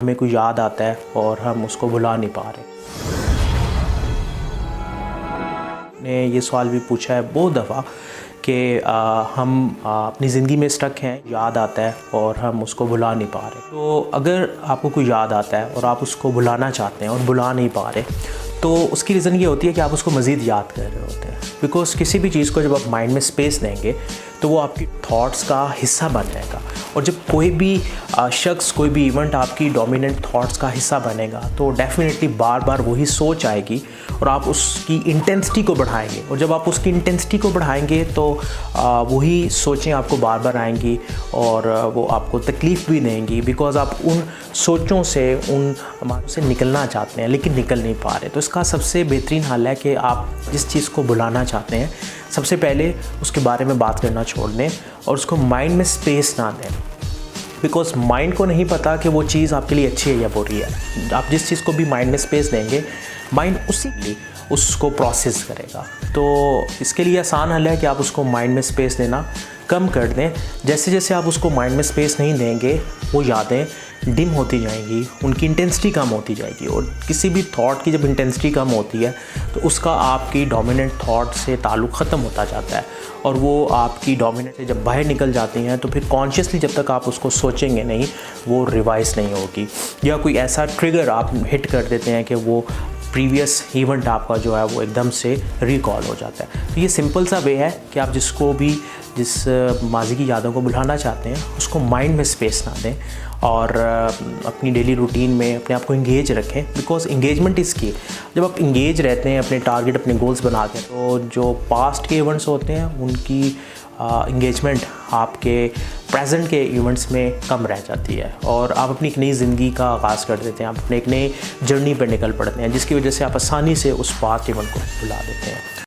हमें कोई याद आता है और हम उसको भुला नहीं पा रहे। ने ये सवाल भी पूछा है बहुत दफ़ा कि हम अपनी ज़िंदगी में स्टक हैं, याद आता है और हम उसको भुला नहीं पा रहे। तो अगर आपको कोई याद आता है और आप उसको भुलाना चाहते हैं और भुला नहीं पा रहे, तो उसकी रीज़न ये होती है कि आप उसको मज़ीद याद कर रहे होते हैं। बिकॉज़ किसी भी चीज़ को जब आप माइंड में स्पेस देंगे तो वो आपकी थॉट्स का हिस्सा बन जाएगा, और जब कोई भी शख्स, कोई भी इवेंट आपकी डोमिनेंट थॉट्स का हिस्सा बनेगा तो डेफिनेटली बार बार वही सोच आएगी और आप उसकी इंटेंसिटी को बढ़ाएंगे, और जब आप उसकी इंटेंसिटी को बढ़ाएंगे तो वही सोचें आपको बार बार आएंगी और वो आपको तकलीफ़ भी देंगी, बिकॉज़ आप उन सोचों से, उन मानों से निकलना चाहते हैं लेकिन निकल नहीं पा रहे। तो इसका सबसे बेहतरीन हल है कि आप जिस चीज़ को भुलाना चाहते हैं सबसे पहले उसके बारे में बात करना छोड़ दें और उसको माइंड में स्पेस ना दें, बिकॉज़ माइंड को नहीं पता कि वो चीज़ आपके लिए अच्छी है या बुरी है। आप जिस चीज़ को भी माइंड में स्पेस देंगे, माइंड उसी लिए उसको प्रोसेस करेगा। तो इसके लिए आसान हल है कि आप उसको माइंड में स्पेस देना कम कर दें। जैसे जैसे आप उसको माइंड में स्पेस नहीं देंगे, वो यादें डिम होती जाएंगी, उनकी इंटेंसिटी कम होती जाएगी, और किसी भी थॉट की जब इंटेंसिटी कम होती है तो उसका आपकी डोमिनेंट थॉट से ताल्लुक़ ख़त्म होता जाता है, और वो आपकी डोमिनेंट से जब बाहर निकल जाती हैं तो फिर कॉन्शियसली जब तक आप उसको सोचेंगे नहीं, वो रिवाइज़ नहीं होगी। या कोई ऐसा ट्रिगर आप हिट कर देते हैं कि वो प्रीवियस इवेंट आपका जो है वो एकदम से रिकॉल हो जाता है। तो ये सिंपल सा वे है कि आप जिस माजी की यादों को भुलाना चाहते हैं उसको माइंड में स्पेस ना दें और अपनी डेली रूटीन में अपने आप को इंगेज रखें, बिकॉज़ इंगेजमेंट इज़ की। जब आप इंगेज रहते हैं अपने टारगेट, अपने गोल्स बना के, तो जो पास्ट के इवेंट्स होते हैं उनकी इंगेजमेंट आपके प्रेजेंट के इवेंट्स में कम रह जाती है और आप अपनी एक नई ज़िंदगी का आगाज़ कर देते हैं। आप अपने एक नई जर्नी पर निकल पड़ते हैं, जिसकी वजह से आप आसानी से उस पास्ट इवेंट को भुला देते हैं।